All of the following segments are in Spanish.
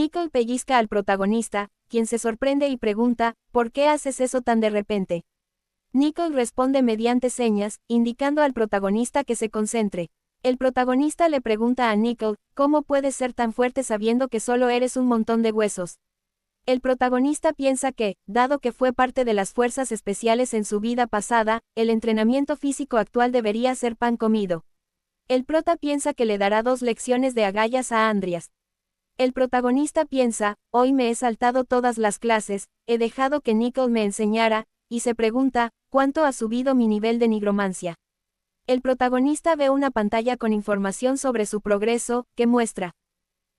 Nicole pellizca al protagonista, quien se sorprende y pregunta, ¿por qué haces eso tan de repente? Nicole responde mediante señas, indicando al protagonista que se concentre. El protagonista le pregunta a Nicole, ¿cómo puedes ser tan fuerte sabiendo que solo eres un montón de huesos? El protagonista piensa que, dado que fue parte de las fuerzas especiales en su vida pasada, el entrenamiento físico actual debería ser pan comido. El prota piensa que le dará 2 lecciones de agallas a Andreas. El protagonista piensa, hoy me he saltado todas las clases, he dejado que Nicole me enseñara, y se pregunta, ¿cuánto ha subido mi nivel de nigromancia? El protagonista ve una pantalla con información sobre su progreso, que muestra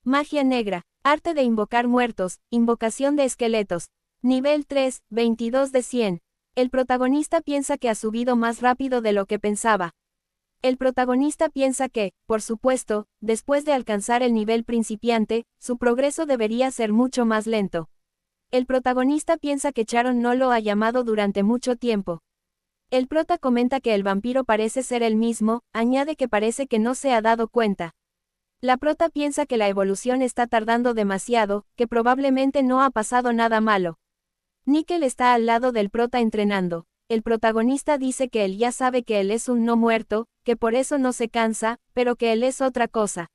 magia negra, arte de invocar muertos, invocación de esqueletos, nivel 3, 22 de 100. El protagonista piensa que ha subido más rápido de lo que pensaba. El protagonista piensa que, por supuesto, después de alcanzar el nivel principiante, su progreso debería ser mucho más lento. El protagonista piensa que Sharon no lo ha llamado durante mucho tiempo. El prota comenta que el vampiro parece ser el mismo, añade que parece que no se ha dado cuenta. La prota piensa que la evolución está tardando demasiado, que probablemente no ha pasado nada malo. Nickel está al lado del prota entrenando. El protagonista dice que él ya sabe que él es un no muerto, que por eso no se cansa, pero que él es otra cosa.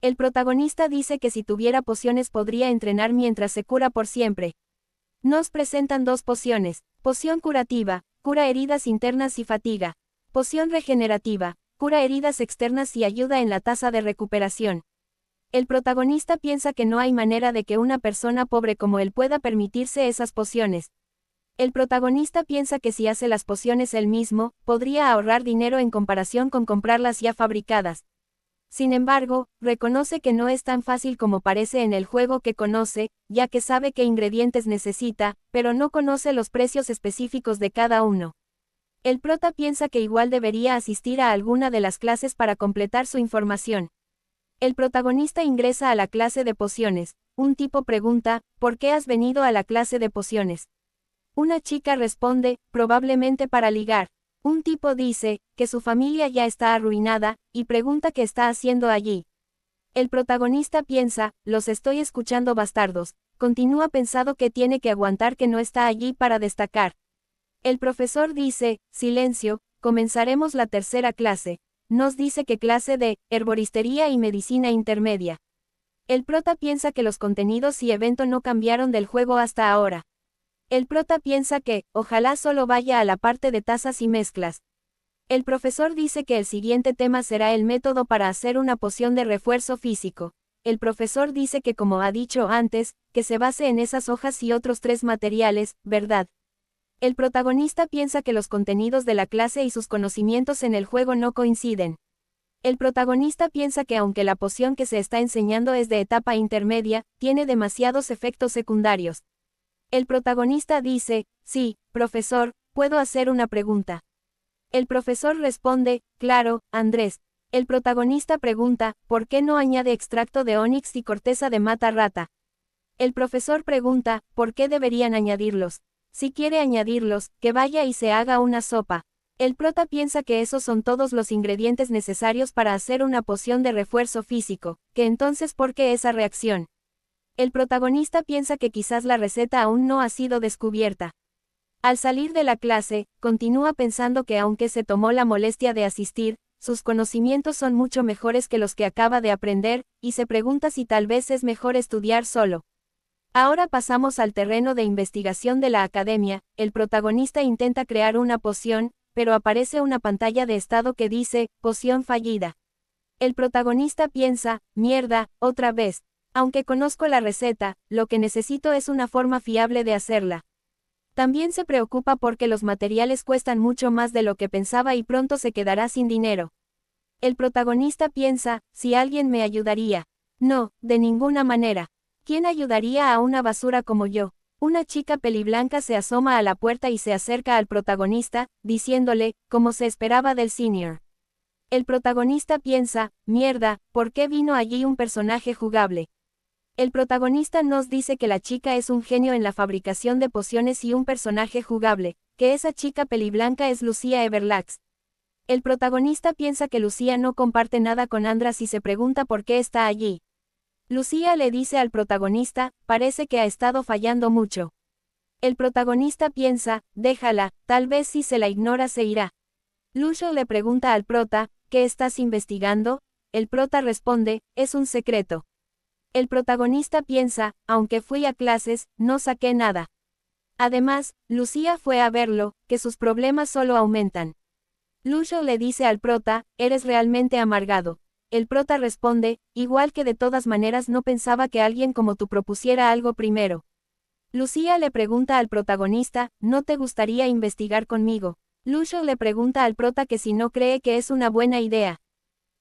El protagonista dice que si tuviera pociones podría entrenar mientras se cura por siempre. Nos presentan 2 pociones, poción curativa, cura heridas internas y fatiga. Poción regenerativa, cura heridas externas y ayuda en la tasa de recuperación. El protagonista piensa que no hay manera de que una persona pobre como él pueda permitirse esas pociones. El protagonista piensa que si hace las pociones él mismo, podría ahorrar dinero en comparación con comprarlas ya fabricadas. Sin embargo, reconoce que no es tan fácil como parece en el juego que conoce, ya que sabe qué ingredientes necesita, pero no conoce los precios específicos de cada uno. El prota piensa que igual debería asistir a alguna de las clases para completar su información. El protagonista ingresa a la clase de pociones. Un tipo pregunta, ¿por qué has venido a la clase de pociones? Una chica responde, probablemente para ligar. Un tipo dice, que su familia ya está arruinada, y pregunta qué está haciendo allí. El protagonista piensa, los estoy escuchando bastardos. Continúa pensando que tiene que aguantar que no está allí para destacar. El profesor dice, silencio, comenzaremos la tercera clase. Nos dice que clase de herboristería y medicina intermedia. El prota piensa que los contenidos y evento no cambiaron del juego hasta ahora. El prota piensa que, ojalá solo vaya a la parte de tazas y mezclas. El profesor dice que el siguiente tema será el método para hacer una poción de refuerzo físico. El profesor dice que como ha dicho antes, que se base en esas hojas y otros 3 materiales, ¿verdad? El protagonista piensa que los contenidos de la clase y sus conocimientos en el juego no coinciden. El protagonista piensa que aunque la poción que se está enseñando es de etapa intermedia, tiene demasiados efectos secundarios. El protagonista dice, sí, profesor, ¿puedo hacer una pregunta? El profesor responde, claro, Andrés. El protagonista pregunta, ¿por qué no añade extracto de onix y corteza de mata rata? El profesor pregunta, ¿por qué deberían añadirlos? Si quiere añadirlos, que vaya y se haga una sopa. El prota piensa que esos son todos los ingredientes necesarios para hacer una poción de refuerzo físico, que entonces ¿por qué esa reacción? El protagonista piensa que quizás la receta aún no ha sido descubierta. Al salir de la clase, continúa pensando que aunque se tomó la molestia de asistir, sus conocimientos son mucho mejores que los que acaba de aprender, y se pregunta si tal vez es mejor estudiar solo. Ahora pasamos al terreno de investigación de la academia. El protagonista intenta crear una poción, pero aparece una pantalla de estado que dice, poción fallida. El protagonista piensa, mierda, otra vez. Aunque conozco la receta, lo que necesito es una forma fiable de hacerla. También se preocupa porque los materiales cuestan mucho más de lo que pensaba y pronto se quedará sin dinero. El protagonista piensa, si alguien me ayudaría. No, de ninguna manera. ¿Quién ayudaría a una basura como yo? Una chica peliblanca se asoma a la puerta y se acerca al protagonista, diciéndole, como se esperaba del senior. El protagonista piensa, mierda, ¿por qué vino allí un personaje jugable? El protagonista nos dice que la chica es un genio en la fabricación de pociones y un personaje jugable, que esa chica peliblanca es Lucia Everlax. El protagonista piensa que Lucia no comparte nada con Andras y se pregunta por qué está allí. Lucía le dice al protagonista, parece que ha estado fallando mucho. El protagonista piensa, déjala, tal vez si se la ignora se irá. Lucio le pregunta al prota, ¿qué estás investigando? El prota responde, es un secreto. El protagonista piensa, aunque fui a clases, no saqué nada. Además, Lucía fue a verlo, que sus problemas solo aumentan. Lucio le dice al prota, eres realmente amargado. El prota responde, igual que de todas maneras no pensaba que alguien como tú propusiera algo primero. Lucía le pregunta al protagonista, ¿no te gustaría investigar conmigo? Lucio le pregunta al prota que si no cree que es una buena idea.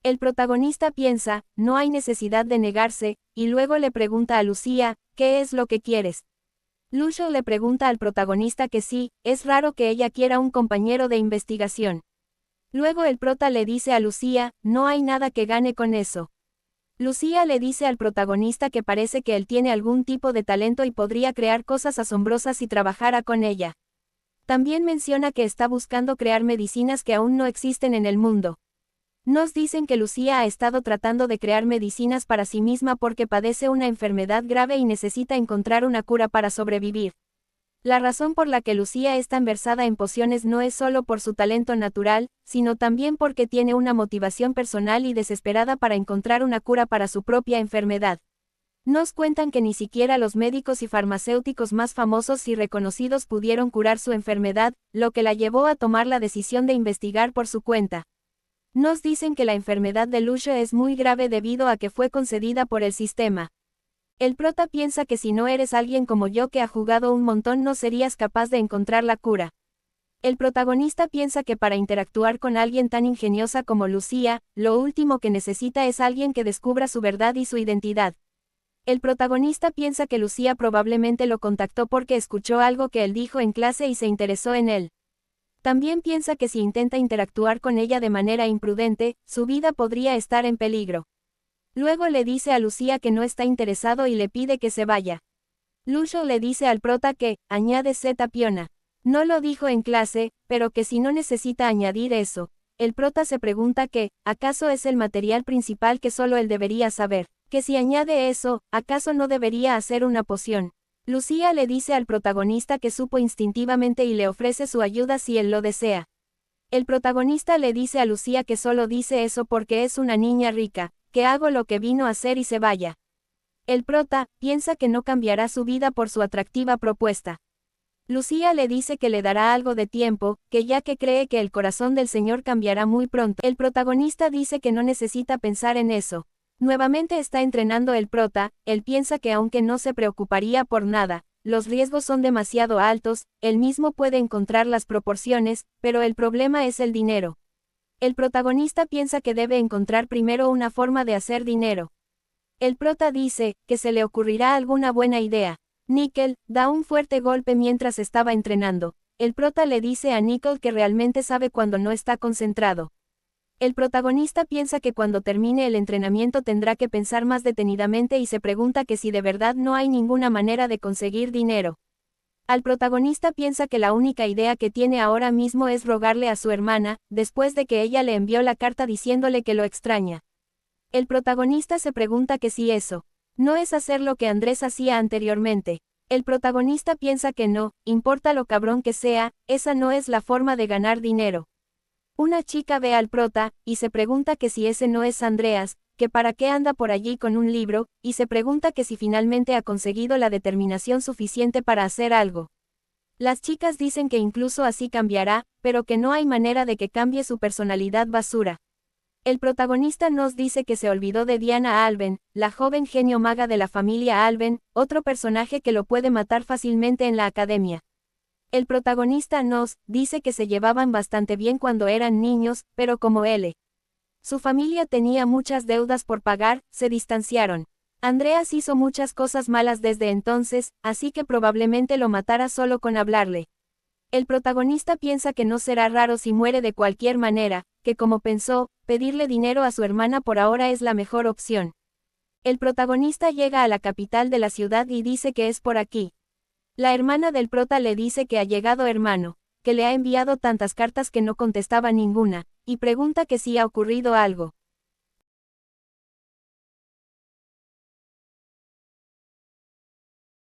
El protagonista piensa, no hay necesidad de negarse, y luego le pregunta a Lucía, ¿qué es lo que quieres? Lucio le pregunta al protagonista que sí, es raro que ella quiera un compañero de investigación. Luego el prota le dice a Lucía, no hay nada que gane con eso. Lucía le dice al protagonista que parece que él tiene algún tipo de talento y podría crear cosas asombrosas si trabajara con ella. También menciona que está buscando crear medicinas que aún no existen en el mundo. Nos dicen que Lucía ha estado tratando de crear medicinas para sí misma porque padece una enfermedad grave y necesita encontrar una cura para sobrevivir. La razón por la que Lucía es tan versada en pociones no es solo por su talento natural, sino también porque tiene una motivación personal y desesperada para encontrar una cura para su propia enfermedad. Nos cuentan que ni siquiera los médicos y farmacéuticos más famosos y reconocidos pudieron curar su enfermedad, lo que la llevó a tomar la decisión de investigar por su cuenta. Nos dicen que la enfermedad de Lucio es muy grave debido a que fue concedida por el sistema. El prota piensa que si no eres alguien como yo que ha jugado un montón no serías capaz de encontrar la cura. El protagonista piensa que para interactuar con alguien tan ingeniosa como Lucía, lo último que necesita es alguien que descubra su verdad y su identidad. El protagonista piensa que Lucía probablemente lo contactó porque escuchó algo que él dijo en clase y se interesó en él. También piensa que si intenta interactuar con ella de manera imprudente, su vida podría estar en peligro. Luego le dice a Lucía que no está interesado y le pide que se vaya. Lucio le dice al prota que, añade Z piona. No lo dijo en clase, pero que si no necesita añadir eso. El prota se pregunta que, ¿acaso es el material principal que solo él debería saber? Que si añade eso, ¿acaso no debería hacer una poción? Lucía le dice al protagonista que supo instintivamente y le ofrece su ayuda si él lo desea. El protagonista le dice a Lucía que solo dice eso porque es una niña rica, que hago lo que vino a hacer y se vaya. El prota piensa que no cambiará su vida por su atractiva propuesta. Lucía le dice que le dará algo de tiempo, que ya que cree que el corazón del señor cambiará muy pronto. El protagonista dice que no necesita pensar en eso. Nuevamente está entrenando el prota, él piensa que aunque no se preocuparía por nada, los riesgos son demasiado altos, él mismo puede encontrar las proporciones, pero el problema es el dinero. El protagonista piensa que debe encontrar primero una forma de hacer dinero. El prota dice, que se le ocurrirá alguna buena idea. Nickel da un fuerte golpe mientras estaba entrenando. El prota le dice a Nickel que realmente sabe cuando no está concentrado. El protagonista piensa que cuando termine el entrenamiento tendrá que pensar más detenidamente y se pregunta que si de verdad no hay ninguna manera de conseguir dinero. Al protagonista piensa que la única idea que tiene ahora mismo es rogarle a su hermana, después de que ella le envió la carta diciéndole que lo extraña. El protagonista se pregunta que si eso no es hacer lo que Andrés hacía anteriormente. El protagonista piensa que no, importa lo cabrón que sea, esa no es la forma de ganar dinero. Una chica ve al prota, y se pregunta que si ese no es Andreas, que para qué anda por allí con un libro, y se pregunta que si finalmente ha conseguido la determinación suficiente para hacer algo. Las chicas dicen que incluso así cambiará, pero que no hay manera de que cambie su personalidad basura. El protagonista nos dice que se olvidó de Diana Alben, la joven genio maga de la familia Alben, otro personaje que lo puede matar fácilmente en la academia. El protagonista nos dice que se llevaban bastante bien cuando eran niños, pero como su familia tenía muchas deudas por pagar, se distanciaron. Andreas hizo muchas cosas malas desde entonces, así que probablemente lo matara solo con hablarle. El protagonista piensa que no será raro si muere de cualquier manera, que como pensó, pedirle dinero a su hermana por ahora es la mejor opción. El protagonista llega a la capital de la ciudad y dice que es por aquí. La hermana del prota le dice que ha llegado hermano, que le ha enviado tantas cartas que no contestaba ninguna, y pregunta que si ha ocurrido algo.